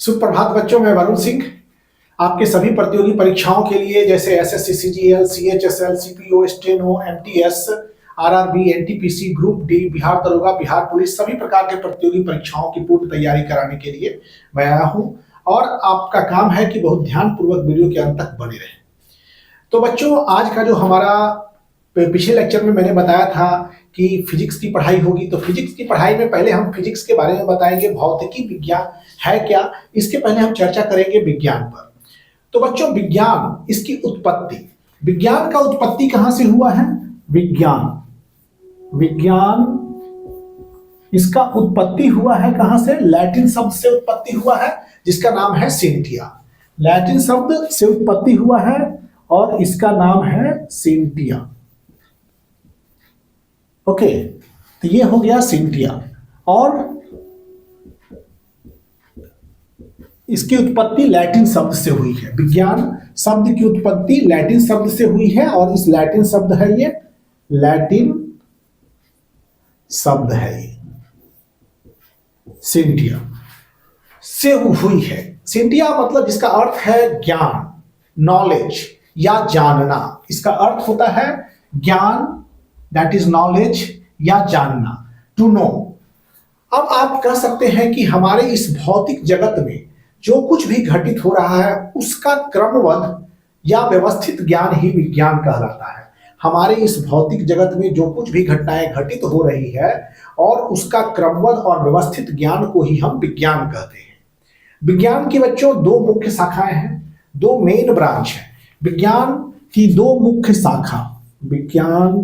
सुप्रभात बच्चों, मैं वरुण सिंह आपके सभी प्रतियोगी परीक्षाओं के लिए जैसे SSC, CGL, CHSL, CPO, steno, MTS, RRB, NTPC, group D, Bihar दरोगा, बिहार पुलिस, सभी प्रकार के प्रतियोगी परीक्षाओं की पूर्ण तैयारी कराने के लिए मैं आया हूं और आपका काम है कि बहुत ध्यानपूर्वक वीडियो के अंत तक बने रहें। तो बच्चों, आज का जो हमारा पिछले लेक्चर में मैंने बताया था कि फिजिक्स की पढ़ाई होगी, तो फिजिक्स की पढ़ाई में पहले हम फिजिक्स के बारे में बताएंगे, भौतिकी विज्ञान है क्या, इसके पहले हम चर्चा करेंगे विज्ञान पर। तो बच्चों, विज्ञान, इसकी उत्पत्ति, विज्ञान का उत्पत्ति कहां से हुआ है? विज्ञान इसका उत्पत्ति हुआ है कहां से? लैटिन शब्द से उत्पत्ति हुआ है जिसका नाम है सिंटिया। लैटिन शब्द से उत्पत्ति हुआ है और इसका नाम है सिंटिया। ओके, तो ये हो गया सिंटिया। और इसकी उत्पत्ति लैटिन शब्द से हुई है। विज्ञान शब्द की उत्पत्ति लैटिन शब्द से हुई है और इस लैटिन शब्द है ये, लैटिन शब्द है ये, सिंटिया से हुई है। सिंटिया मतलब जिसका अर्थ है ज्ञान, नॉलेज या जानना। इसका अर्थ होता है ज्ञान, दैट इज नॉलेज या जानना, टू नो। अब आप कह सकते हैं कि हमारे इस भौतिक जगत में जो कुछ भी घटित हो रहा है उसका क्रमबद्ध या व्यवस्थित ज्ञान ही विज्ञान कहलाता है। हमारे इस भौतिक जगत में जो कुछ भी घटनाएं घटित हो रही है और उसका क्रमबद्ध और व्यवस्थित ज्ञान को ही हम विज्ञान कहते हैं। विज्ञान की बच्चों दो मुख्य शाखाएं हैं, दो मेन ब्रांच है। विज्ञान की दो मुख्य शाखा, विज्ञान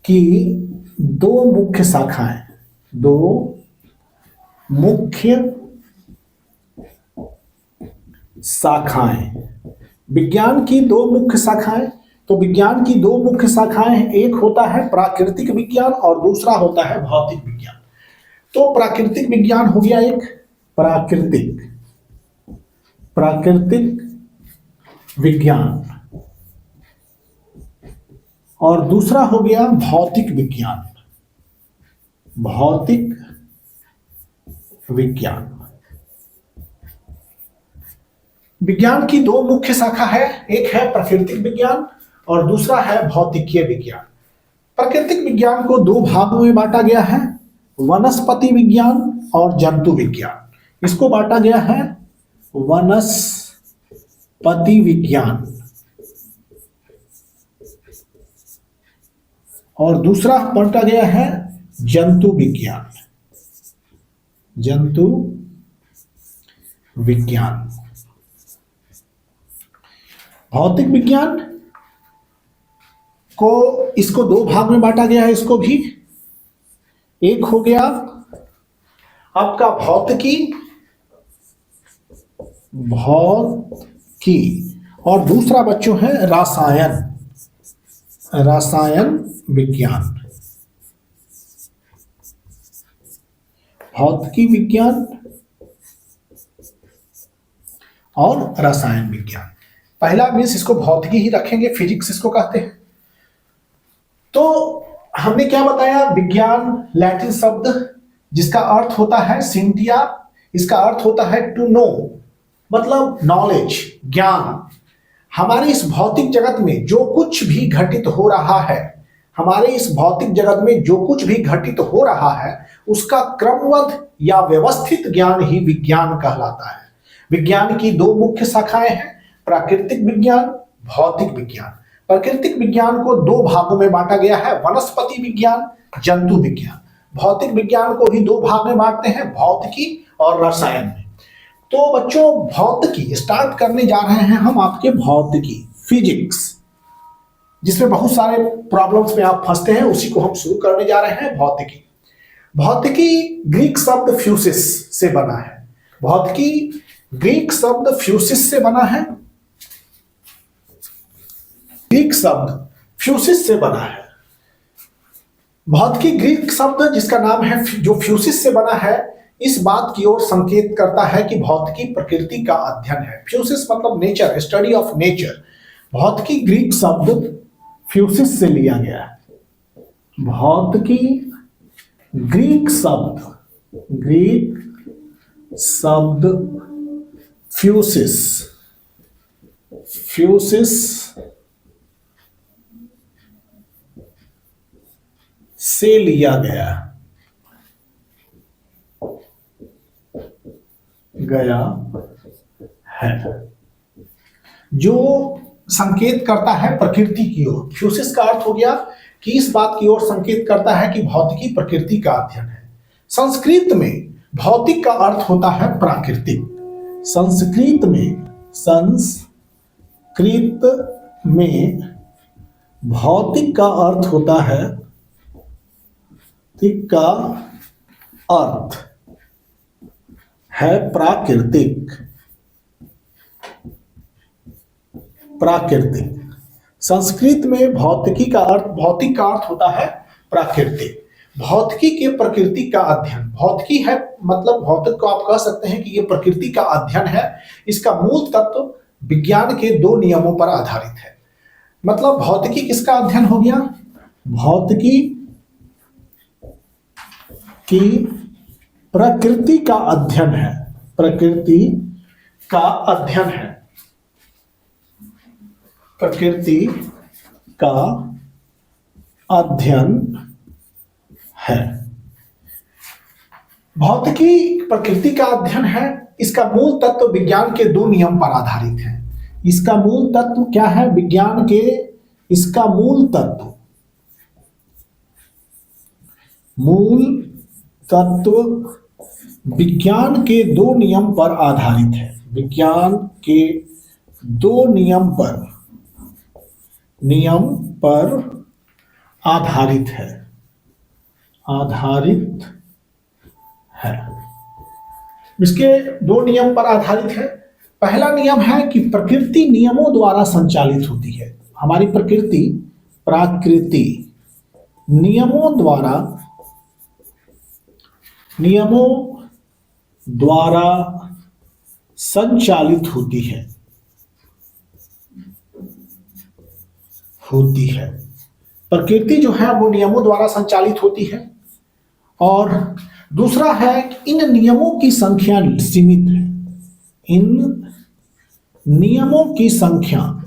की दो मुख्य शाखाएं, दो मुख्य शाखाएं, विज्ञान की दो मुख्य शाखाएं। तो विज्ञान की दो मुख्य शाखाएं हैं, एक होता है प्राकृतिक विज्ञान और दूसरा होता है भौतिक विज्ञान। तो प्राकृतिक विज्ञान हो गया एक, प्राकृतिक विज्ञान, और दूसरा हो गया भौतिक विज्ञान, भौतिक विज्ञान। विज्ञान की दो मुख्य शाखा है, एक है प्राकृतिक विज्ञान और दूसरा है भौतिकीय विज्ञान। प्राकृतिक विज्ञान को दो भागों में बांटा गया है, वनस्पति विज्ञान और जंतु विज्ञान। इसको बांटा गया है वनस्पति विज्ञान और दूसरा बांटा गया है जंतु विज्ञान, जंतु विज्ञान। भौतिक विज्ञान को, इसको दो भाग में बांटा गया है, इसको भी। एक हो गया आपका भौतिकी और दूसरा बच्चों है रसायन विज्ञान। भौतिकी विज्ञान और रसायन विज्ञान। पहला मीन्स इसको भौतिकी ही रखेंगे, फिजिक्स इसको कहते हैं। तो हमने क्या बताया? विज्ञान लैटिन शब्द जिसका अर्थ होता है सिंटिया, इसका अर्थ होता है टू नो, मतलब नॉलेज, ज्ञान। हमारे इस भौतिक जगत में जो कुछ भी घटित हो रहा है, हमारे इस भौतिक जगत में जो कुछ भी घटित हो रहा है उसका क्रमबद्ध या व्यवस्थित ज्ञान ही विज्ञान कहलाता है। विज्ञान की दो मुख्य शाखाएं हैं, प्राकृतिक विज्ञान, भौतिक विज्ञान। प्राकृतिक विज्ञान को दो भागों में बांटा गया है, वनस्पति विज्ञान, जंतु विज्ञान। भौतिक विज्ञान को भी दो भाग में बांटते हैं, भौतिकी और रसायन में। तो बच्चों, भौतिकी स्टार्ट करने जा रहे हैं हम आपके भौतिकी, फिजिक्स, जिसमें बहुत सारे प्रॉब्लम्स में आप फंसते हैं, उसी को हम शुरू करने जा रहे हैं। भौतिकी, भौतिकी ग्रीक शब्द फ्यूसिस से बना है। भौतिकी ग्रीक शब्द फ्यूसिस से बना है, ग्रीक शब्द फ्यूसिस से बना है। भौतिकी ग्रीक शब्द जिसका नाम है, जो फ्यूसिस से बना है, इस बात की ओर संकेत करता है कि भौतिकी प्रकृति का अध्ययन है। फ्यूसिस मतलब नेचर, स्टडी ऑफ नेचर। भौतिकी ग्रीक शब्द फ्यूसिस से लिया गया है। भौतिकी ग्रीक शब्द शब्द फ्यूसिस, फ्यूसिस से लिया गया है, जो संकेत करता है प्रकृति की ओर। फ्यूसिस का अर्थ हो गया कि इस बात की ओर संकेत करता है कि भौतिकी प्रकृति का अध्ययन है। संस्कृत में भौतिक का अर्थ होता है प्राकृतिक। संस्कृत में भौतिक का अर्थ होता है, भौतिक का अर्थ है प्राकृतिक। प्राकृतिक संस्कृत में भौतिकी का अर्थ, भौतिक का अर्थ होता है प्राकृतिक। भौतिकी के प्रकृति का अध्ययन, भौतिकी है मतलब भौतिक को आप कह सकते हैं कि यह प्रकृति का अध्ययन है। इसका मूल तत्व विज्ञान के दो नियमों पर आधारित है। मतलब भौतिकी किसका अध्ययन हो गया? भौतिकी की प्रकृति का अध्ययन है, प्रकृति का अध्ययन है, प्रकृति का अध्ययन है। भौतिकी प्रकृति का अध्ययन है। इसका मूल तत्व विज्ञान के दो नियम पर आधारित है। इसका मूल तत्व क्या है? विज्ञान के, इसका मूल तत्व विज्ञान के दो नियम पर आधारित है। विज्ञान के दो नियम पर आधारित है, इसके दो नियम पर आधारित है। पहला नियम है कि प्रकृति नियमों द्वारा संचालित होती है। हमारी प्रकृति प्राकृति नियमों द्वारा संचालित होती है। प्रकृति जो है वो नियमों द्वारा संचालित होती है। और दूसरा है कि इन नियमों की संख्या सीमित है। इन नियमों की संख्या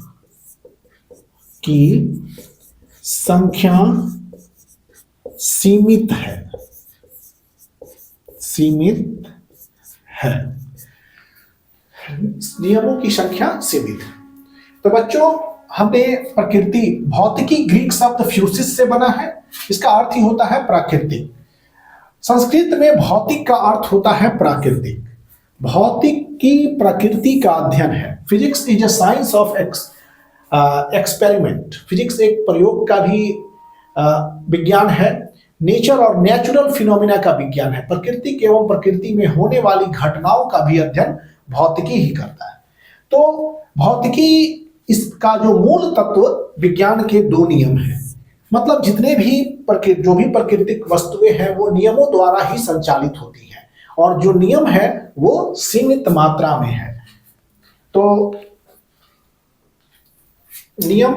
सीमित है। नियमों की संख्या सीमित है। तो बच्चों, हमने प्रकृति, भौतिकी ग्रीक शब्द फ्यूसिस से बना है। इसका अर्थ ही होता है प्राकृतिक। संस्कृत में भौतिक का अर्थ होता है प्राकृतिक। भौतिक की प्रकृति का अध्ययन है। Physics is a science of experiment. Physics एक प्रयोग का भी विज्ञान है। नेचर और नेचुरल फिनोमिना का विज्ञान है। प्रकृति एवं प्रकृति में होने वाली घटनाओं का भी अध्ययन भौतिकी ही करता है। तो भौतिकी, इसका जो मूल तत्व विज्ञान के दो नियम हैं। मतलब जितने भी जो भी प्राकृतिक वस्तुएं हैं वो नियमों द्वारा ही संचालित होती हैं, और जो नियम है वो सीमित मात्रा में है। तो नियम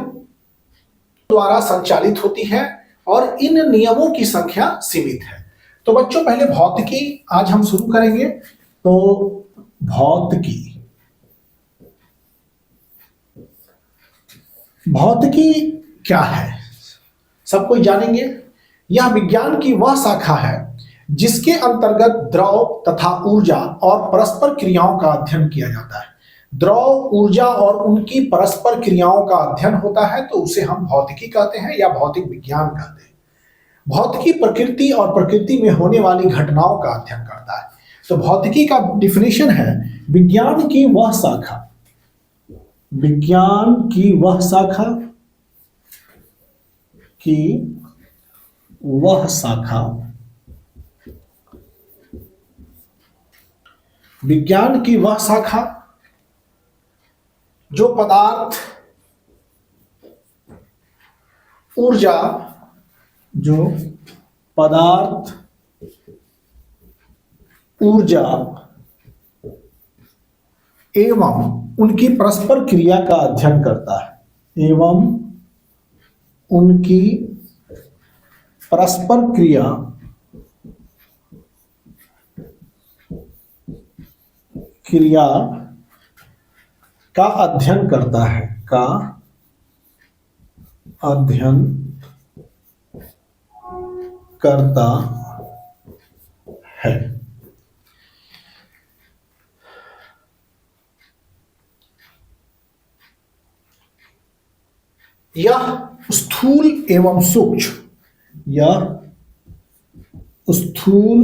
द्वारा संचालित होती है और इन नियमों की संख्या सीमित है। तो बच्चों, पहले भौतिकी आज हम शुरू करेंगे। तो भौतिकी क्या है, सब कोई जानेंगे। यह विज्ञान की वह शाखा है जिसके अंतर्गत द्रव तथा ऊर्जा और परस्पर क्रियाओं का अध्ययन किया जाता है। द्रव, ऊर्जा और उनकी परस्पर क्रियाओं का अध्ययन होता है, तो उसे हम भौतिकी कहते हैं या भौतिक विज्ञान कहते हैं। भौतिकी प्रकृति और प्रकृति में होने वाली घटनाओं का अध्ययन करता है। तो भौतिकी का डिफिनेशन है विज्ञान की वह शाखा, विज्ञान की वह शाखा विज्ञान की वह शाखा जो पदार्थ, ऊर्जा, एवं उनकी परस्पर क्रिया का अध्ययन करता है। एवं उनकी परस्पर क्रिया क्रिया का अध्ययन करता है, का अध्ययन करता है। यह स्थूल एवं सूक्ष्म, यह स्थूल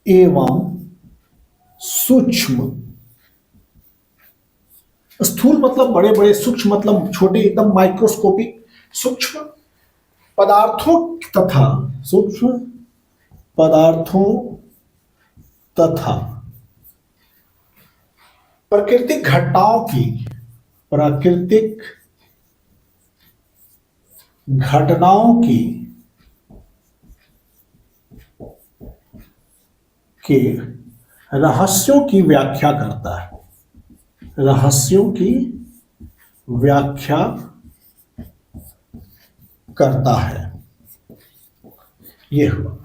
एवं सूक्ष्म, स्थूल मतलब बड़े बड़े, सूक्ष्म मतलब छोटे, एकदम माइक्रोस्कोपिक, सूक्ष्म पदार्थों तथा सूक्ष्म पदार्थों तथा प्राकृतिक घटनाओं की, प्राकृतिक घटनाओं की के रहस्यों की व्याख्या करता है, रहस्यों की व्याख्या करता है। यह हुआ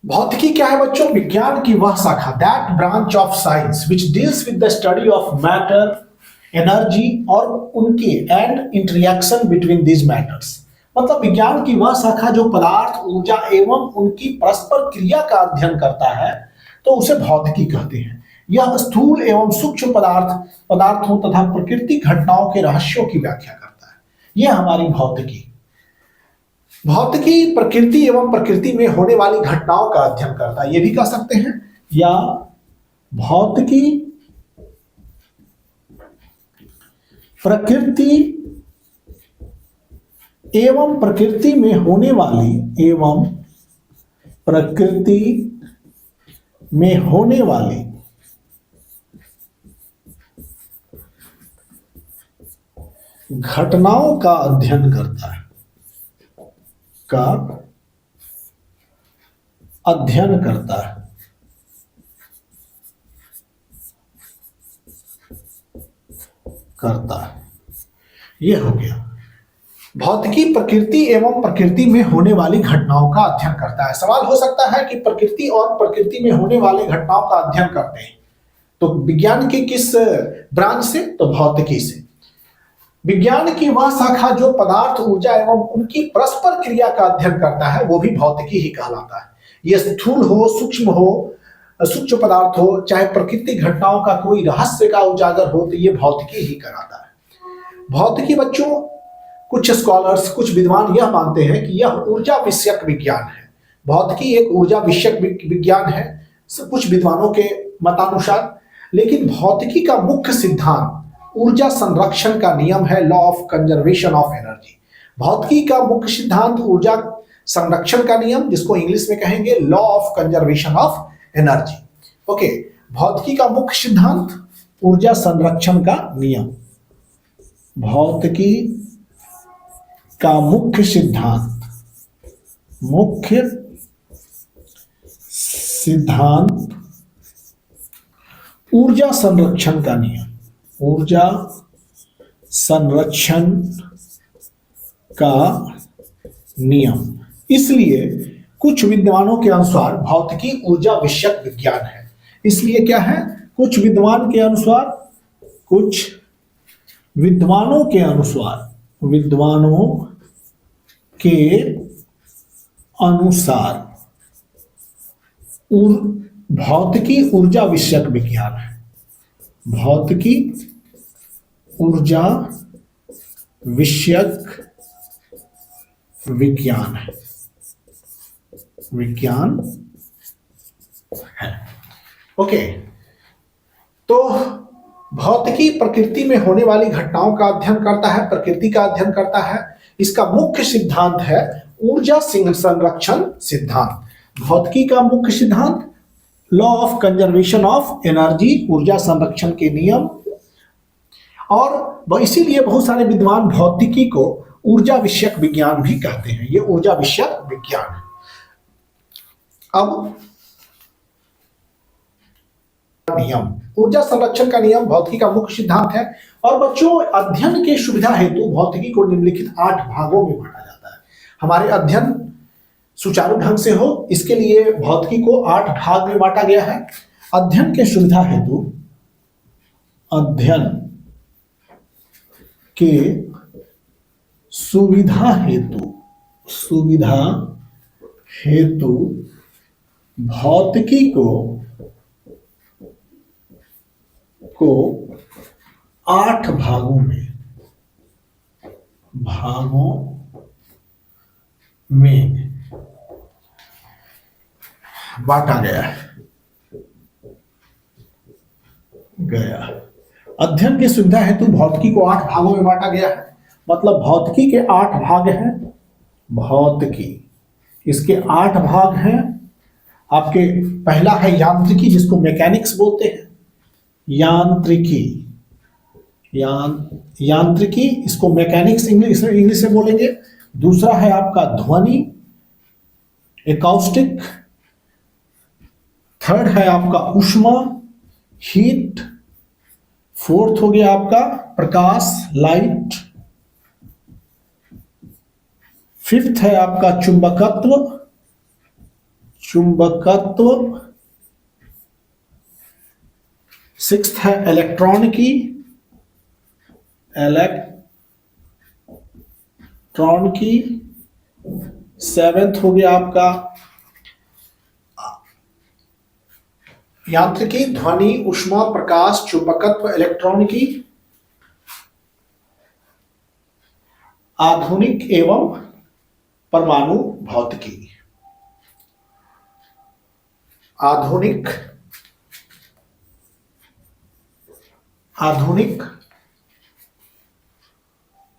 भौतिकी। क्या है बच्चों? विज्ञान की वह शाखा, that branch of science which deals with the study of matter, energy और उनके and interaction between these matters. मतलब विज्ञान की वह शाखा जो पदार्थ, ऊर्जा एवं उनकी परस्पर क्रिया का अध्ययन करता है, तो उसे भौतिकी कहते हैं। यह स्थूल एवं सूक्ष्म पदार्थों तथा प्राकृतिक घटनाओं के रहस्यों की व्याख्या करता है। यह हमारी भौतिकी। भौतिकी प्रकृति एवं प्रकृति में होने वाली घटनाओं का अध्ययन करता है, ये भी कह सकते हैं। या भौतिकी प्रकृति एवं प्रकृति में होने वाली, एवं प्रकृति में होने वाली घटनाओं का अध्ययन करता है, का अध्ययन करता है। करता है, यह हो गया। भौतिकी प्रकृति एवं प्रकृति में होने वाली घटनाओं का अध्ययन करता है। सवाल हो सकता है कि प्रकृति और प्रकृति में होने वाली घटनाओं का अध्ययन करते हैं, तो विज्ञान की किस ब्रांच से? तो भौतिकी से। विज्ञान की वह शाखा जो पदार्थ, ऊर्जा एवं उनकी परस्पर क्रिया का अध्ययन करता है, वो भी भौतिकी ही कहलाता है। यह स्थूल हो, सूक्ष्म हो, सूक्ष्म पदार्थ हो, चाहे प्राकृतिक घटनाओं का कोई रहस्य का उजागर हो, तो ये भौतिकी ही कहलाता है। भौतिकी बच्चों, कुछ स्कॉलर्स, कुछ विद्वान यह मानते हैं कि यह ऊर्जा विषयक विज्ञान है। भौतिकी एक ऊर्जा विषयक विज्ञान है कुछ विद्वानों के मतानुसार। लेकिन भौतिकी का मुख्य सिद्धांत ऊर्जा संरक्षण का नियम है, law of conservation of energy. भौतिकी का मुख्य सिद्धांत ऊर्जा संरक्षण का नियम, जिसको इंग्लिश में कहेंगे law of conservation of energy. Okay, भौतिकी का मुख्य सिद्धांत ऊर्जा संरक्षण का नियम। भौतिकी का मुख्य सिद्धांत, मुख्य सिद्धांत ऊर्जा संरक्षण का नियम, ऊर्जा संरक्षण का नियम। इसलिए कुछ विद्वानों के अनुसार भौतिकी ऊर्जा विषयक विज्ञान है। इसलिए क्या है? कुछ विद्वान के अनुसार, कुछ विद्वानों के अनुसार, विद्वानों के अनुसार भौतिकी ऊर्जा विषयक विज्ञान है। भौतिकी ऊर्जा विषयक विज्ञान है, विज्ञान है। ओके, तो भौतिकी प्रकृति में होने वाली घटनाओं का अध्ययन करता है, प्रकृति का अध्ययन करता है। इसका मुख्य सिद्धांत है ऊर्जा संरक्षण सिद्धांत। भौतिकी का मुख्य सिद्धांत law of conservation of energy, ऊर्जा संरक्षण के नियम। और इसीलिए बहुत सारे विद्वान भौतिकी को ऊर्जा विषयक विज्ञान भी कहते हैं। ये ऊर्जा विषयक विज्ञान है। अब नियम, ऊर्जा संरक्षण का नियम भौतिकी का मुख्य सिद्धांत है। और बच्चों, अध्ययन की सुविधा हेतु भौतिकी को निम्नलिखित 8 भागों में बांटा जाता है। हमारे अध्ययन सुचारू ढंग से हो, इसके लिए भौतिकी को 8 भाग में बांटा गया है। अध्ययन के सुविधा हेतु, अध्ययन के सुविधा हेतु भौतिकी को 8 भागों में बांटा गया। अध्ययन की सुविधा हेतु भौतिकी को 8 भागों में बांटा गया है। मतलब भौतिकी के 8 भाग हैं। भौतिकी, इसके 8 भाग हैं। आपके पहला है यांत्रिकी, जिसको मैकेनिक्स बोलते हैं। यांत्रिकी, इसको मैकेनिक्स इंग्लिश में बोलेंगे। दूसरा है आपका ध्वनि, एकॉस्टिक। थर्ड है आपका ऊष्मा, हीट। फोर्थ हो गया आपका प्रकाश, लाइट। फिफ्थ है आपका चुंबकत्व। सिक्स्थ है इलेक्ट्रॉनिकी। सेवेंथ हो गया आपका यांत्रिकी, ध्वनि, ऊष्मा, प्रकाश, चुंबकत्व, इलेक्ट्रॉनिकी। आधुनिक एवं परमाणु भौतिकी। आधुनिक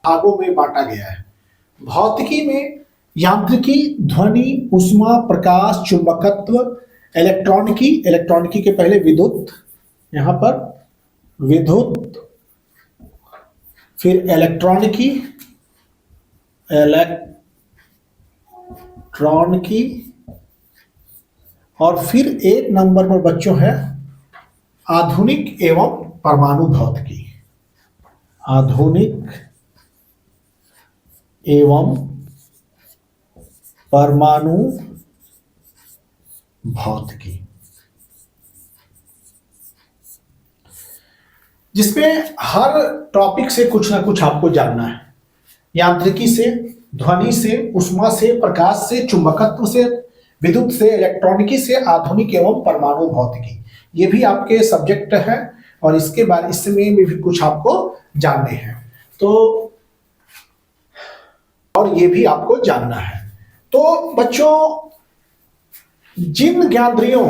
भागों में बांटा गया है। भौतिकी में यांत्रिकी, ध्वनि, ऊष्मा, प्रकाश, चुंबकत्व, इलेक्ट्रॉनिकी के पहले विद्युत, यहां पर विद्युत, फिर इलेक्ट्रॉनिकी, और फिर 1 नंबर पर बच्चों है आधुनिक एवं परमाणु भौतिकी। आधुनिक एवं परमाणु भौतिकी, जिसमें हर टॉपिक से कुछ ना कुछ आपको जानना है। यांत्रिकी से, ध्वनि से, ऊष्मा से, प्रकाश से, चुंबकत्व से, विद्युत से, इलेक्ट्रॉनिकी से, आधुनिक एवं परमाणु भौतिकी, ये भी आपके सब्जेक्ट है और इसके बाद इसमें भी कुछ आपको जानने हैं। तो और ये भी आपको जानना है। तो बच्चों, जिन ज्ञानेंद्रियों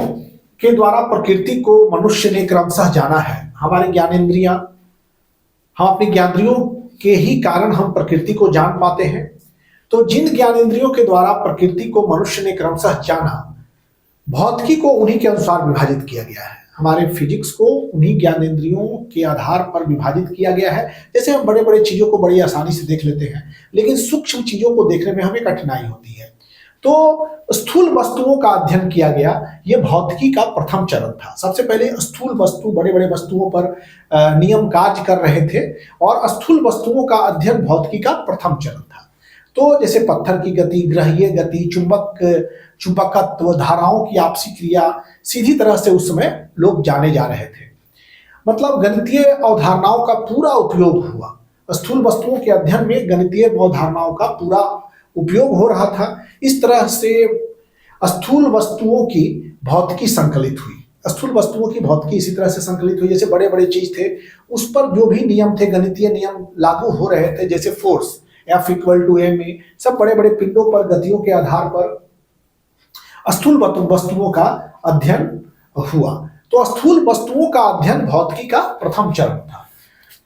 के द्वारा प्रकृति को मनुष्य ने क्रमशः जाना है, हमारे ज्ञानेंद्रियां, हम अपनी ज्ञानेंद्रियों के ही कारण हम प्रकृति को जान पाते हैं। तो जिन ज्ञानेंद्रियों के द्वारा प्रकृति को मनुष्य ने क्रमशः जाना, भौतिकी को उन्हीं के अनुसार विभाजित किया गया है। हमारे फिजिक्स को उन्हीं ज्ञानेंद्रियों के आधार पर विभाजित किया गया है। जैसे हम बड़े बड़े चीजों को बड़ी आसानी से देख लेते हैं, लेकिन सूक्ष्म चीजों को देखने में हमें कठिनाई होती है। तो स्थूल वस्तुओं का अध्ययन किया गया, यह भौतिकी का प्रथम चरण था। सबसे पहले स्थूल वस्तु, बड़े बड़े वस्तुओं पर नियम कार्य कर रहे थे और स्थूल वस्तुओं का अध्ययन भौतिकी का प्रथम चरण था। तो जैसे पत्थर की गति, ग्रहीय गति, चुंबकत्व, धाराओं की आपसी क्रिया, सीधी तरह से उस समय लोग जाने जा रहे थे। मतलब गणितीय अवधारणाओं का पूरा उपयोग हुआ। स्थूल वस्तुओं के अध्ययन में गणितीय अवधारणाओं का पूरा उपयोग हो रहा था। इस तरह से स्थूल वस्तुओं की भौतिकी संकलित हुई। स्थूल वस्तुओं की भौतिकी इसी तरह से संकलित हुई, जैसे बड़े बड़े चीज थे, उस पर जो भी नियम थे, गणितीय नियम लागू हो रहे थे, जैसे फोर्स, F = ma, सब बड़े बड़े पिंडों पर गतियों के आधार पर स्थूल वस्तुओं का अध्ययन हुआ। तो स्थूल वस्तुओं का अध्ययन भौतिकी का प्रथम चरण था।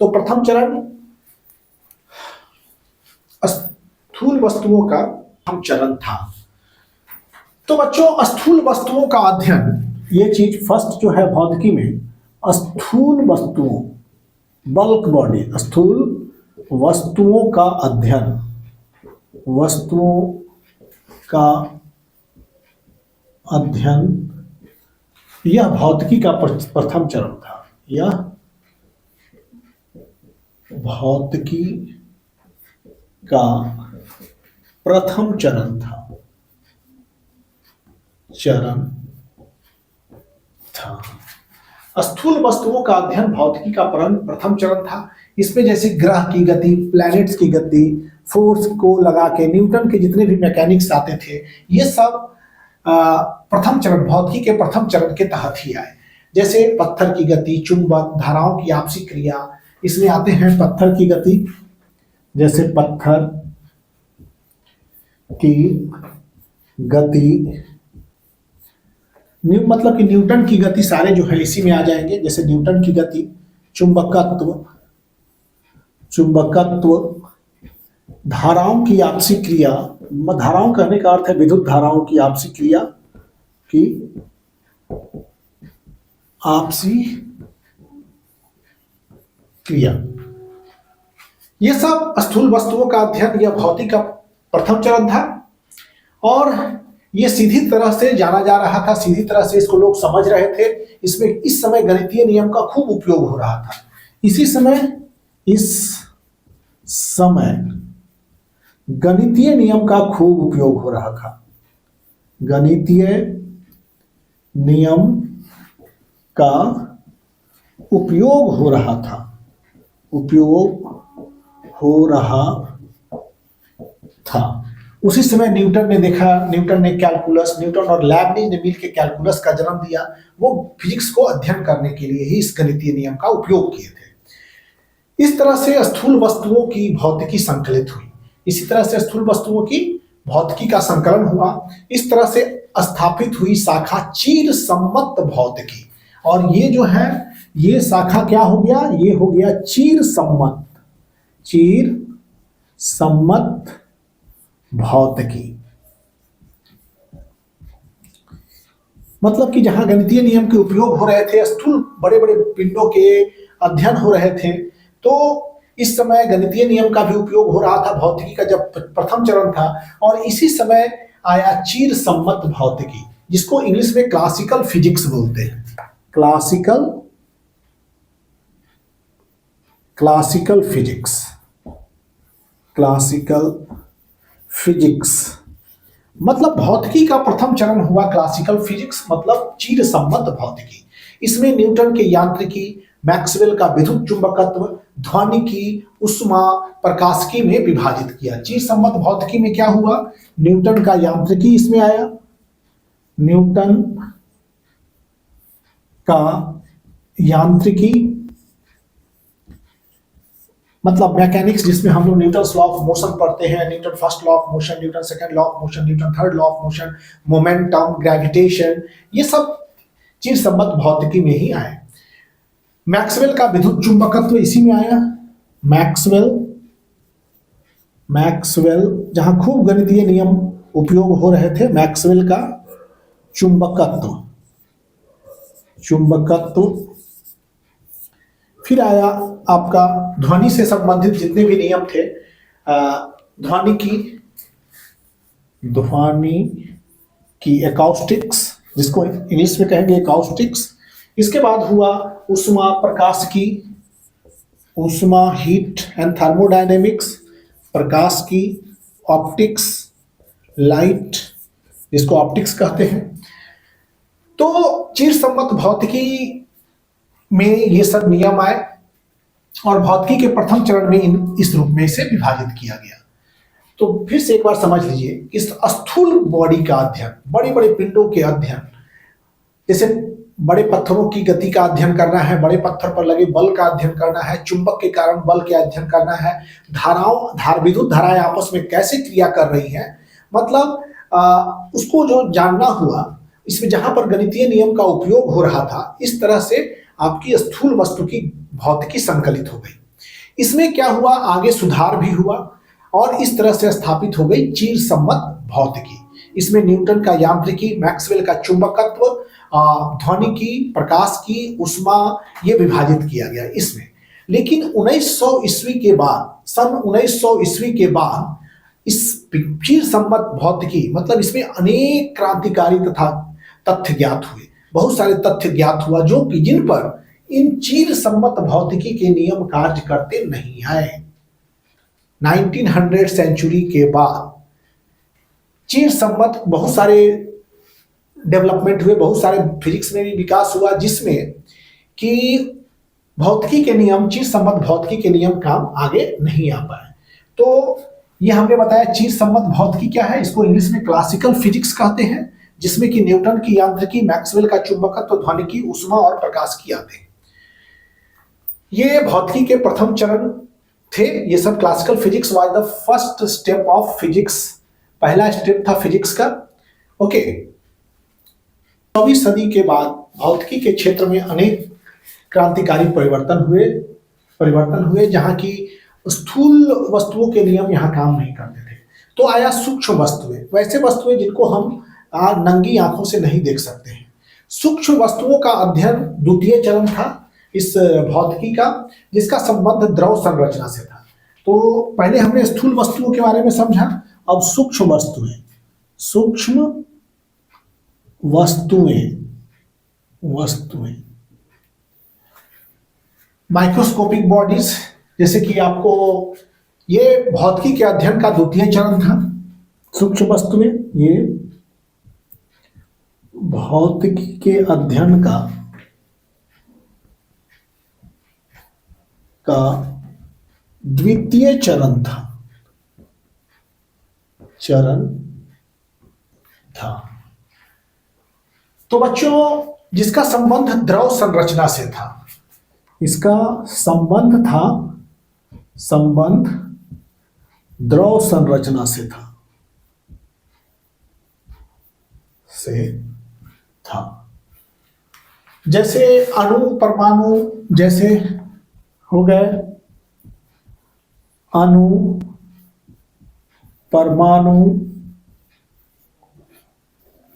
तो प्रथम चरण स्थूल वस्तुओं का प्रथम चरण था। तो बच्चों, स्थूल वस्तुओं का अध्ययन, ये चीज फर्स्ट जो है भौतिकी में, स्थूल वस्तुओं, बल्क बॉडी, स्थूल वस्तुओं का अध्ययन, वस्तुओं का अध्ययन, यह भौतिकी का प्रथम चरण था। यह भौतिकी का प्रथम चरण था। स्थूल वस्तुओं का अध्ययन भौतिकी का प्रथम चरण था। इसमें जैसे ग्रह की गति, प्लैनेट्स की गति, फोर्स को लगा के न्यूटन के जितने भी मैकेनिक्स आते थे, ये सब प्रथम चरण, भौतिकी के प्रथम चरण के तहत ही आए। जैसे पत्थर की गति, चुंबक, धाराओं की आपसी क्रिया, इसमें आते हैं पत्थर की गति। जैसे पत्थर की गति, मतलब कि न्यूटन की गति, सारे जो है इसी में आ जाएंगे। जैसे न्यूटन की गति, चुंबकत्व, धाराओं की आपसी क्रिया, धाराओं कहने का अर्थ है विद्युत धाराओं की आपसी क्रिया की आपसी क्रिया, ये सब स्थूल वस्तुओं का अध्ययन या भौतिक का प्रथम चरण था। और ये सीधी तरह से जाना जा रहा था, सीधी तरह से इसको लोग समझ रहे थे। इसमें इस समय गणितीय नियम का खूब उपयोग हो रहा था। इस समय गणितीय नियम का खूब उपयोग हो रहा था। गणितीय नियम का उपयोग हो रहा था, उसी समय न्यूटन ने देखा, न्यूटन और लेबनिज ने मिलकर कैलकुलस का जन्म दिया। वो फिजिक्स को अध्ययन करने के लिए ही इस गणितीय नियम का उपयोग किए थे। इस तरह से स्थूल वस्तुओं की भौतिकी संकलित हुई। इसी तरह से स्थूल वस्तुओं की भौतिकी का संकलन हुआ। इस तरह से स्थापित हुई शाखा चीर सम्मत भौतिकी। और ये जो है, ये शाखा क्या हो गया? ये हो गया चीर सम्मत भौतिकी। मतलब कि जहां गणितीय नियम के उपयोग हो रहे थे, स्थूल बड़े बड़े पिंडों के अध्ययन हो रहे थे, तो इस समय गणितीय नियम का भी उपयोग हो रहा था भौतिकी का, जब प्रथम चरण था। और इसी समय आया चीर सम्मत भौतिकी, जिसको इंग्लिश में क्लासिकल फिजिक्स बोलते हैं। क्लासिकल फिजिक्स मतलब भौतिकी का प्रथम चरण हुआ क्लासिकल फिजिक्स, मतलब चीर सम्मत भौतिकी। इसमें न्यूटन के यांत्रिकी, मैक्सवेल का विद्युत चुंबकत्व, ध्वनिकी, उष्मा, प्रकाशिकी में विभाजित किया। चीर सम्मत भौतिकी में क्या हुआ? न्यूटन का यांत्रिकी इसमें आया, न्यूटन का यांत्रिकी मतलब मैकेनिक्स, जिसमें हम लोग न्यूटन लॉ ऑफ मोशन पढ़ते हैं, Newton first law of motion, Newton second law of motion, Newton third law of motion, momentum, gravitation, ये सब चीर सम्मत भौतिकी में ही आए। मैक्सवेल का विद्युत चुंबकत्व इसी में आया। मैक्सवेल जहां खूब गणितीय नियम उपयोग हो रहे थे, मैक्सवेल का चुंबकत्व। फिर आया आपका ध्वनि से संबंधित जितने भी नियम थे, ध्वनि की एकॉस्टिक्स, जिसको इंग्लिश में कहेंगे एकॉस्टिक्स। इसके बाद हुआ उष्मा, प्रकाशिकी, उष्मा, हीट एंड थर्मोडायनेमिक्स, प्रकाशिकी, ऑप्टिक्स, लाइट, जिसको ऑप्टिक्स कहते हैं। तो चीर सम्मत भौतिकी में ये सब नियम आए और भौतिकी के प्रथम चरण में इस रूप में इसे विभाजित किया गया। तो फिर से एक बार समझ लीजिए, इस स्थूल बॉडी का अध्ययन, बड़े बड़े पिंडों के अध्ययन, जैसे बड़े पत्थरों की गति का अध्ययन करना है, बड़े पत्थर पर लगे बल का अध्ययन करना है, चुंबक के कारण बल के अध्ययन करना है, विद्युत धाराएं आपस में कैसे क्रिया कर रही हैं, मतलब उसको जो जानना हुआ, इसमें जहां पर गणितीय नियम का उपयोग हो रहा था, इस तरह से आपकी स्थूल वस्तु की भौतिकी संकलित हो गई। इसमें क्या हुआ? आगे सुधार भी हुआ और इस तरह से स्थापित हो गई चीर सम्मत भौतिकी। इसमें न्यूटन का यांत्रिकी, मैक्सवेल का चुंबकत्व, ध्वनिकी, प्रकाश की, उष्मा, ये विभाजित किया गया इसमें। लेकिन 1900 ईस्वी के बाद, सन 1900 ईस्वी के बाद इस चीर सम्मत भौतिकी, मतलब इसमें अनेक क्रांतिकारी तथा तथ्य ज्ञात हुए, बहुत सारे तथ्य ज्ञात हुआ जो कि जिन पर इन चीर सम्मत भौतिकी के नियम कार्य करते नहीं आए। 1900 सेंचुरी के बाद चीर सम्मत बहुत सारे डेवलपमेंट हुए, बहुत सारे फिजिक्स में भी विकास हुआ, जिसमें कि भौतिकी के नियम, चीज सम्मत भौतिकी के नियम काम आगे नहीं आ पाए। तो ये हमने बताया चीज सम्मत भौतिकी क्या है। इसको इंग्लिश में क्लासिकल फिजिक्स कहते हैं, जिसमें कि न्यूटन की यांत्रिकी, मैक्सवेल का चुंबकत्व, ध्वनिकी, ऊष्मा और प्रकाश की आते हैं। ये भौतिकी के प्रथम चरण थे। ये सब classical physics was the first step of physics, पहला स्टेप था फिजिक्स का। ओके, 9वीं सदी के बाद भौतिकी के क्षेत्र में अनेक क्रांतिकारी परिवर्तन हुए जहां की स्थूल वस्तुओं के नियम यहाँ काम नहीं करते थे। तो आया सूक्ष्म वस्तुएं, वैसे वस्तुएं जिनको हम नंगी आंखों से नहीं देख सकते हैं। सूक्ष्म वस्तुओं का अध्ययन द्वितीय चरण था इस भौतिकी का, जिसका संबंध द्रव संरचना से था। तो पहले हमने स्थूल वस्तुओं के बारे में समझा, अब सूक्ष्म वस्तुएं माइक्रोस्कोपिक बॉडीज, जैसे कि आपको ये भौतिकी के अध्ययन का द्वितीय चरण था। सूक्ष्म वस्तुएं ये भौतिकी के अध्ययन का द्वितीय चरण था। तो बच्चों, जिसका संबंध द्रव संरचना से था, इसका संबंध द्रव संरचना से था। जैसे अणु परमाणु जैसे हो गए, अणु परमाणु,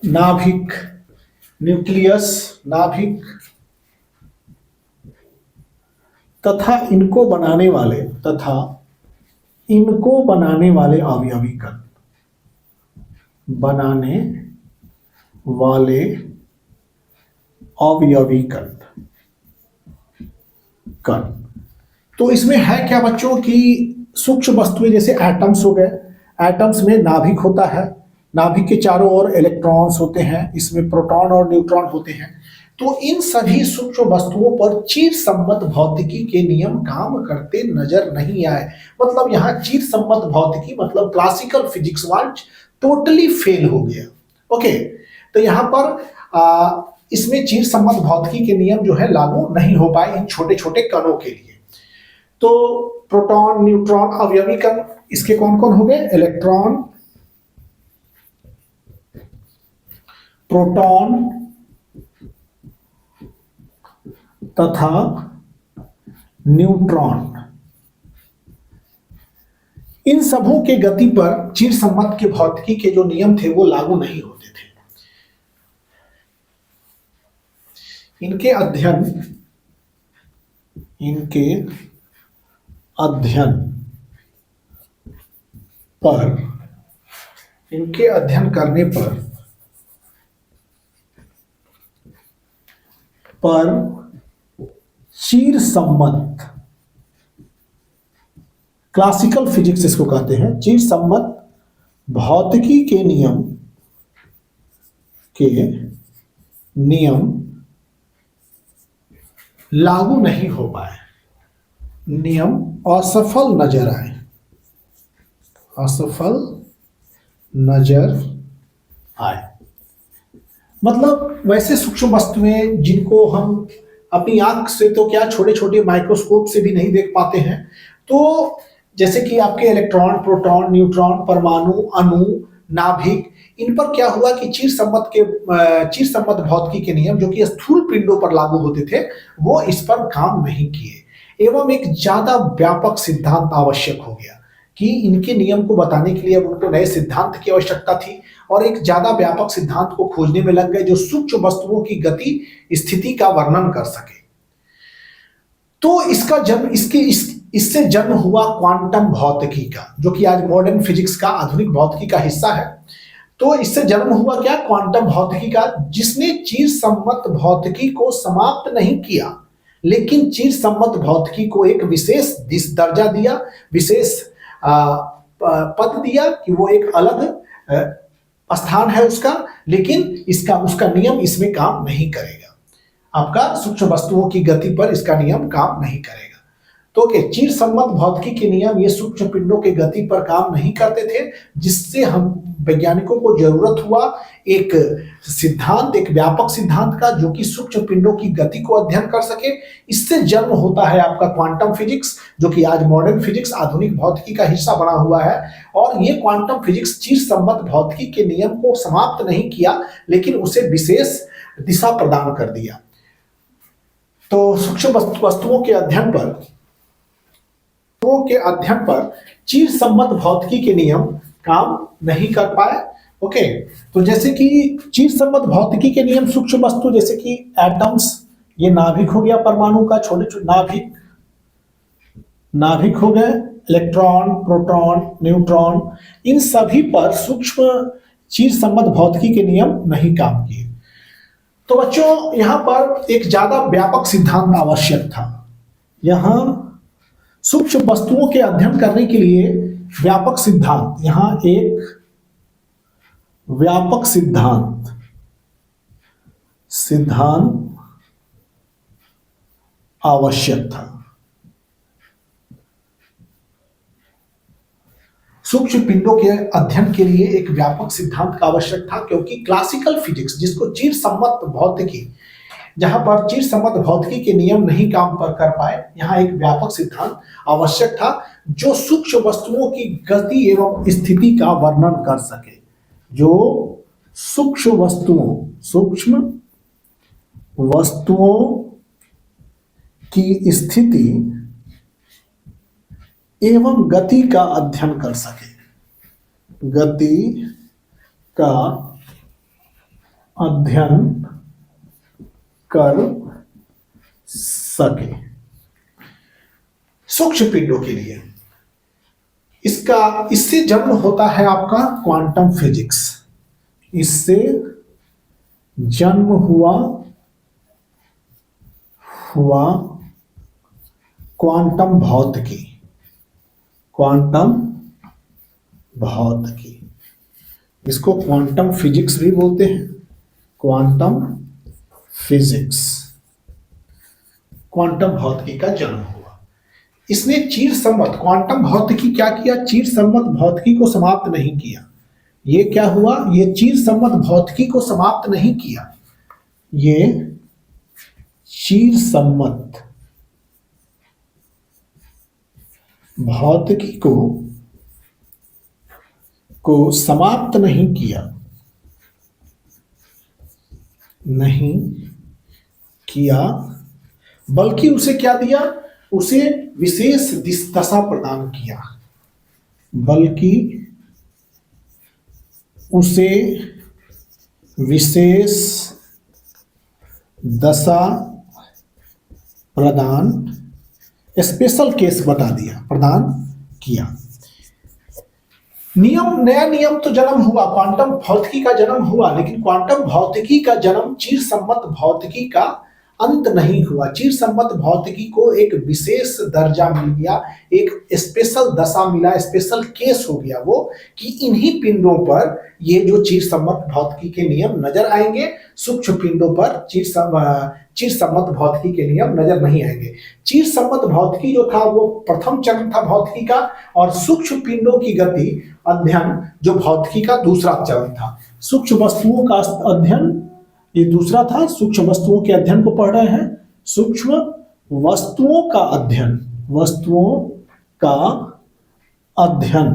नाभिक, न्यूक्लियस, नाभिक, तथा इनको बनाने वाले अवयवी कण। तो इसमें है क्या बच्चों कि सूक्ष्म वस्तुएं जैसे एटम्स हो गए, एटम्स में नाभिक होता है, नाभिक के चारों ओर इलेक्ट्रॉन्स होते हैं, इसमें प्रोटॉन और न्यूट्रॉन होते हैं। तो इन सभी सूक्ष्म वस्तुओं पर चीर सम्मत भौतिकी के नियम काम करते नजर नहीं आए। मतलब यहाँ चीर सम्मत भौतिकी मतलब classical physics was totally fail हो गया। ओके, तो यहाँ पर इसमें चीर सम्मत भौतिकी के नियम जो है लागू नहीं हो पाए इन छोटे छोटे कणों के लिए। तो प्रोटॉन, न्यूट्रॉन, अवयवी कण, इसके कौन कौन हो गए? इलेक्ट्रॉन, प्रोटॉन तथा न्यूट्रॉन। इन सबों के गति पर चीर सम्मत के भौतिकी के जो नियम थे वो लागू नहीं होते थे। इनके अध्ययन करने पर चीर सम्मत, क्लासिकल फिजिक्स इसको कहते हैं, चीर सम्मत भौतिकी के नियम लागू नहीं हो पाए, नियम असफल नजर आए। मतलब वैसे सूक्ष्म वस्तुएं जिनको हम अपनी आंख से तो क्या छोटे छोटे माइक्रोस्कोप से भी नहीं देख पाते हैं, तो जैसे कि आपके इलेक्ट्रॉन, प्रोटॉन, न्यूट्रॉन, परमाणु, अणु, नाभिक, इन पर क्या हुआ कि चीर सम्मत भौतिकी के नियम जो कि स्थूल पिंडों पर लागू होते थे वो इस पर काम नहीं किए, एवं एक ज्यादा व्यापक सिद्धांत आवश्यक हो गया कि इनके नियम को बताने के लिए अब उनको नए सिद्धांत की आवश्यकता थी, और एक ज्यादा व्यापक सिद्धांत को खोजने में लग गए जो सूक्ष्म वस्तुओं की गति स्थिति का वर्णन कर सके। तो इसका जन्म इससे जन्म हुआ क्वांटम भौतिकी का, जो कि आज मॉडर्न फिजिक्स का, आधुनिक भौतिकी का हिस्सा है। तो इससे जन्म हुआ क्या? क्वांटम भौतिकी का, जिसने चीर सम्मत भौतिकी को समाप्त नहीं किया, लेकिन चीर सम्मत भौतिकी को एक विशेष दर्जा दिया, विशेष पद दिया कि वो एक अलग स्थान है उसका, लेकिन उसका नियम इसमें काम नहीं करेगा। आपका सूक्ष्म वस्तुओं की गति पर इसका नियम काम नहीं करेगा। तो ओके, चिर सम्मत भौतिकी के नियम ये सूक्ष्म पिंडों के गति पर काम नहीं करते थे, जिससे हम वैज्ञानिकों को जरूरत हुआ एक सिद्धांत, एक व्यापक सिद्धांत का, जो कि सूक्ष्म पिंडों की गति को अध्ययन कर सके। इससे जन्म होता है आपका क्वांटम फिजिक्स, जो कि आज मॉडर्न फिजिक्स, आधुनिक भौतिकी का हिस्सा बना हुआ है। और ये क्वांटम फिजिक्स चिर सम्मत भौतिकी के नियम को समाप्त नहीं किया, लेकिन उसे विशेष दिशा प्रदान कर दिया। तो सूक्ष्म वस्तुओं के अध्ययन पर चिर सम्मत भौतिकी के नियम काम नहीं कर पाए। ओके, तो जैसे कि चिर सम्मत भौतिकी के नियम सूक्ष्म वस्तु, जैसे कि एटम्स, ये नाभिक हो गया परमाणु का, छोटे छोटे नाभिक हो गए, इलेक्ट्रॉन, प्रोटॉन, न्यूट्रॉन, इन सभी पर सूक्ष्म चिर सम्मत भौतिकी के नियम नहीं काम किए। तो बच्चों, यहां पर एक ज्यादा व्यापक सिद्धांत आवश्यक था। यहां सूक्ष्म वस्तुओं के अध्ययन करने के लिए व्यापक सिद्धांत, यहां एक व्यापक सिद्धांत आवश्यक था। सूक्ष्म पिंडों के अध्ययन के लिए एक व्यापक सिद्धांत का आवश्यक था, क्योंकि क्लासिकल फिजिक्स, जिसको चिर सम्मत भौतिकी, जहां पर चिर सम्मत भौतिकी के नियम नहीं काम कर पाए, यहां एक व्यापक सिद्धांत आवश्यक था जो सूक्ष्म वस्तुओं की गति एवं स्थिति का वर्णन कर सके, जो सूक्ष्म वस्तुओं की स्थिति एवं गति का अध्ययन कर सके, गति का अध्ययन कर सके सूक्ष्म पिंडों के लिए। इससे जन्म होता है आपका क्वांटम फिजिक्स, इससे जन्म हुआ क्वांटम भौतिकी, इसको क्वांटम फिजिक्स भी बोलते हैं, क्वांटम फिजिक्स, क्वांटम भौतिकी का जन्म हुआ। इसने चिर सम्मत क्वांटम भौतिकी क्या किया, चिर सम्मत भौतिकी को समाप्त नहीं किया। ये क्या हुआ, ये चिर सम्मत भौतिकी को समाप्त नहीं किया, ये चिर सम्मत भौतिकी को समाप्त नहीं किया, बल्कि उसे क्या दिया, उसे विशेष दशा प्रदान किया, बल्कि उसे विशेष दशा प्रदान, स्पेशल केस प्रदान किया। नया नियम तो जन्म हुआ, क्वांटम भौतिकी का जन्म हुआ, लेकिन क्वांटम भौतिकी का जन्म चिर सम्मत भौतिकी का अंत नहीं हुआ। चिर सम्मत भौतिकी को एक विशेष दर्जा मिल गया, एक स्पेशल दशा मिला, स्पेशल केस हो गया वो, कि इन्हीं पिंडों पर ये जो चिर सम्मत भौतिकी के नियम नजर आएंगे, सूक्ष्म पिंडों पर चिर सम्मत भौतिकी के नियम नजर नहीं आएंगे। चिर सम्मत भौतिकी जो था वो प्रथम चरण था भौतिकी का, और सूक्ष्म पिंडों की गति अध्ययन जो भौतिकी का दूसरा चरण था। सूक्ष्म वस्तुओं का अध्ययन ये दूसरा था, सूक्ष्म वस्तुओं के अध्ययन को पढ़ रहे हैं, सूक्ष्म वस्तुओं का अध्ययन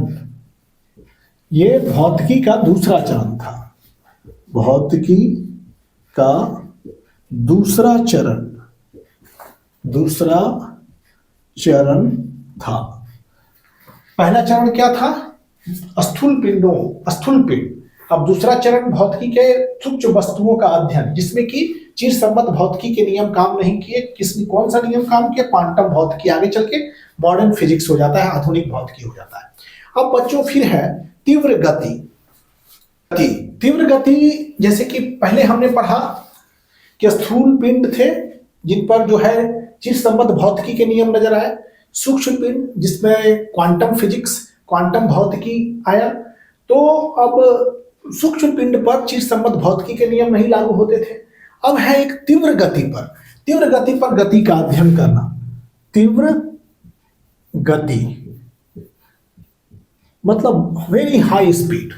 ये भौतिकी का दूसरा चरण था, भौतिकी का दूसरा चरण था। पहला चरण क्या था, स्थूल पिंड। अब दूसरा चरण भौतिकी के सूक्ष्म वस्तुओं का अध्ययन, जिसमें कि चिर सम्मत भौतिकी के नियम काम नहीं किए। कौन सा नियम काम किया, क्वांटम भौतिकी। आगे चल के मॉडर्न फिजिक्स हो जाता है, आधुनिक भौतिकी हो जाता है। अब बच्चों फिर है तीव्र गति। जैसे कि पहले हमने पढ़ा कि स्थूल पिंड थे जिन पर जो है चिर सम्मत भौतिकी के नियम नजर आए, सूक्ष्म पिंड जिसमें क्वांटम फिजिक्स, क्वांटम भौतिकी आया। तो अब सूक्ष्म पिंड पर चिर सम्मत भौतिकी के नियम नहीं लागू होते थे। अब है एक तीव्र गति पर। तीव्र गति पर गति का अध्ययन करना। तीव्र गति मतलब वेरी हाई स्पीड।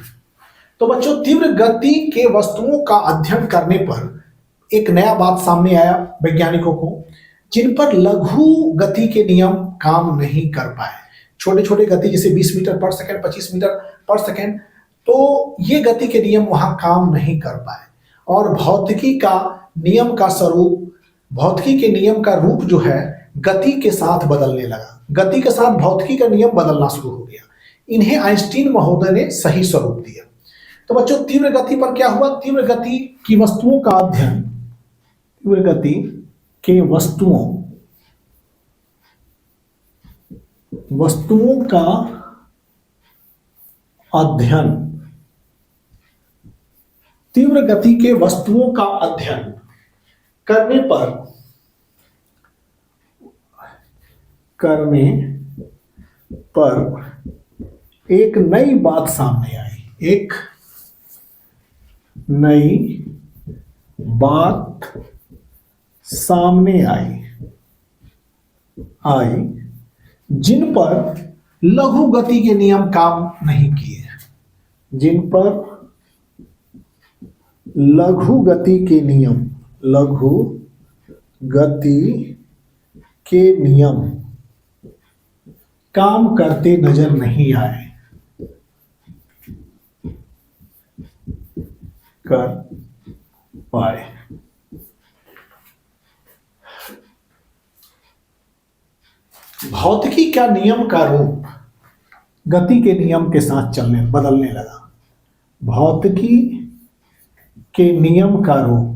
तो बच्चों तीव्र गति के वस्तुओं का अध्ययन करने पर एक नया बात सामने आया वैज्ञानिकों को, जिन पर लघु गति के नियम काम नहीं कर पाए। छोटे छोटे गति जैसे 20 मीटर पर सेकंड, 25 मीटर पर सेकंड, तो ये गति के नियम वहां काम नहीं कर पाए। और भौतिकी का नियम का स्वरूप, भौतिकी के नियम का रूप जो है गति के साथ बदलने लगा। गति के साथ भौतिकी का नियम बदलना शुरू हो गया। इन्हें आइंस्टीन महोदय ने सही स्वरूप दिया। तो बच्चों तीव्र गति पर क्या हुआ? तीव्र गति की वस्तुओं का अध्ययन, तीव्र गति के वस्तुओं का अध्ययन, तीव्र गति के वस्तुओं का अध्ययन करने पर एक नई बात सामने आई। एक नई बात सामने आई जिन पर लघु गति के नियम काम नहीं किए। जिन पर लघु गति के नियम काम करते नजर नहीं आए, कर पाए। भौतिकी का नियम का रूप गति के नियम के साथ बदलने लगा। भौतिकी के नियम का रूप,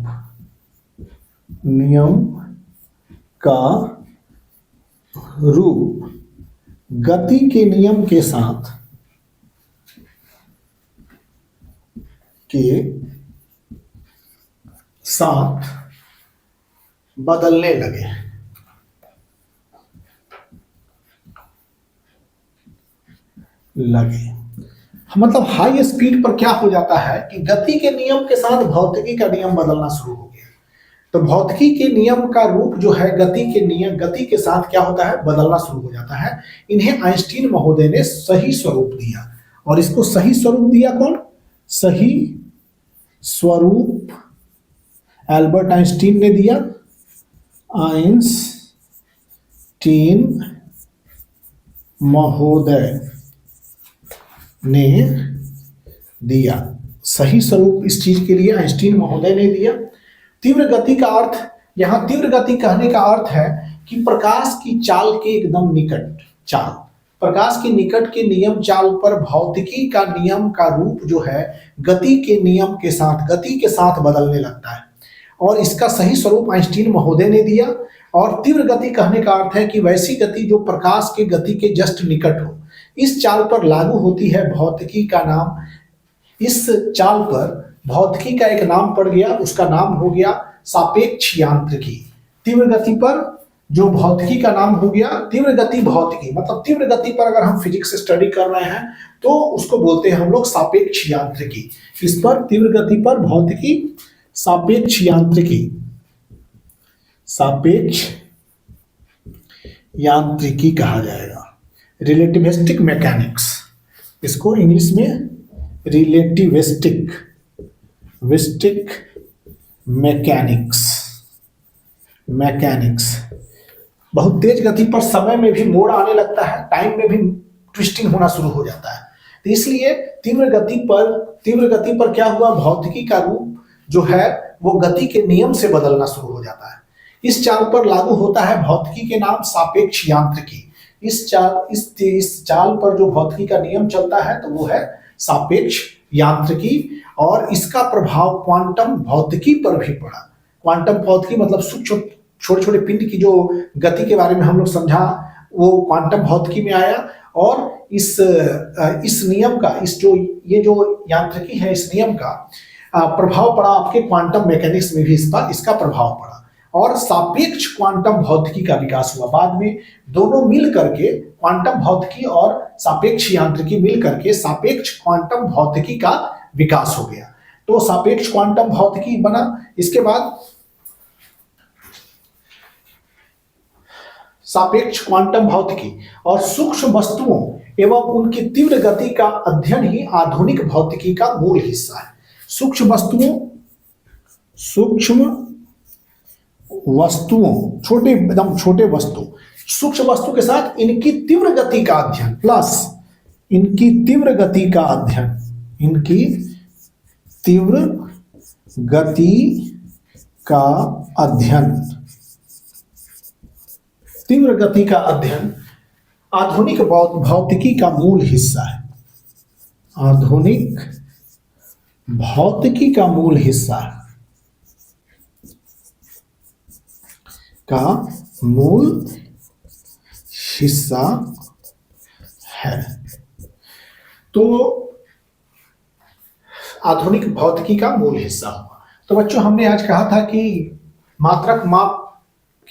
गति के नियम के साथ बदलने लगे। मतलब हाई स्पीड पर क्या हो जाता है कि गति के नियम के साथ भौतिकी का नियम बदलना शुरू हो गया। तो भौतिकी के नियम का रूप जो है गति के साथ क्या होता है? बदलना शुरू हो जाता है। इन्हें आइंस्टीन महोदय ने सही स्वरूप दिया। और इसको सही स्वरूप दिया कौन? सही स्वरूप एल्बर्ट आइंस्टीन ने दिया। आइंस्टीन महोदय ने दिया सही स्वरूप। इस चीज के लिए आइंस्टीन महोदय ने दिया। तीव्र गति का अर्थ, यहां तीव्र गति कहने का अर्थ है कि प्रकाश की चाल के एकदम निकट चाल, प्रकाश के निकट के नियम चाल पर भौतिकी का नियम का रूप जो है गति के नियम के साथ, गति के साथ बदलने लगता है। और इसका सही स्वरूप आइंस्टीन महोदय ने दिया। और तीव्र गति कहने का अर्थ है कि वैसी गति जो प्रकाश के गति के जस्ट निकट हो, इस चाल पर लागू होती है भौतिकी का नाम। इस चाल पर भौतिकी का एक नाम पड़ गया, उसका नाम हो गया सापेक्ष यांत्रिकी। तीव्र गति पर जो भौतिकी का नाम हो गया तीव्र गति भौतिकी। मतलब तीव्र गति पर अगर हम फिजिक्स स्टडी कर रहे हैं तो उसको बोलते हैं हम लोग सापेक्ष यांत्रिकी। इस पर तीव्र गति पर भौतिकी सापेक्ष यांत्रिकी, सापेक्ष यांत्रिकी कहा जाएगा। रिलेटिविस्टिक मैकेनिक्स, इसको इंग्लिश में रिलेटिविस्टिक मैकेनिक्स। बहुत तेज गति पर समय में भी मोड़ आने लगता है, टाइम में भी ट्विस्टिंग होना शुरू हो जाता है। तो इसलिए तीव्र गति पर क्या हुआ? भौतिकी का रूप जो है वो गति के नियम से बदलना शुरू हो जाता है। इस चाल पर लागू होता है भौतिकी के नाम सापेक्ष यांत्रिकी। इस चाल पर जो भौतिकी का नियम चलता है तो वो है सापेक्ष यांत्रिकी। और इसका प्रभाव क्वांटम भौतिकी पर भी पड़ा। क्वांटम भौतिकी मतलब सूक्ष्म छोटे छोटे पिंड की जो गति के बारे में हम लोग समझा, वो क्वांटम भौतिकी में आया। और इस नियम का, ये जो यांत्रिकी है, इस नियम का प्रभाव पड़ा आपके क्वांटम मैकेनिक्स में भी इसका प्रभाव पड़ा। और सापेक्ष क्वांटम भौतिकी का विकास हुआ। बाद में दोनों मिल करके, क्वांटम भौतिकी और सापेक्ष यांत्रिकी मिल करके सापेक्ष क्वांटम भौतिकी का विकास हो गया। तो सापेक्ष क्वांटम भौतिकी बना। इसके बाद सापेक्ष क्वांटम भौतिकी और सूक्ष्म वस्तुओं एवं उनकी तीव्र गति का अध्ययन ही आधुनिक भौतिकी का मूल हिस्सा है। सूक्ष्म वस्तुओं छोटे एकदम छोटे वस्तु, सूक्ष्म वस्तु के साथ इनकी तीव्र गति का अध्ययन प्लस इनकी तीव्र गति का अध्ययन, इनकी तीव्र गति का अध्ययन, तीव्र गति का अध्ययन आधुनिक भौतिकी का मूल हिस्सा है। आधुनिक भौतिकी का मूल हिस्सा है। तो आधुनिक भौतिकी का मूल हिस्सा हुआ। तो बच्चों, हमने आज कहा था कि मात्रक माप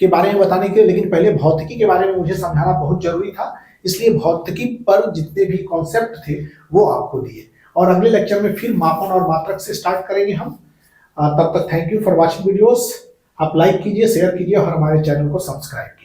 के बारे में बताने के लिए, लेकिन पहले भौतिकी के बारे में मुझे समझाना बहुत जरूरी था, इसलिए भौतिकी पर जितने भी कॉन्सेप्ट थे वो आपको दिए, और अगले लेक्चर में फिर मापन और मात्रक से स्टार्ट करेंगे हम। तब तक thank you for watching videos. आप लाइक कीजिए, शेयर कीजिए और हमारे चैनल को सब्सक्राइब कीजिए।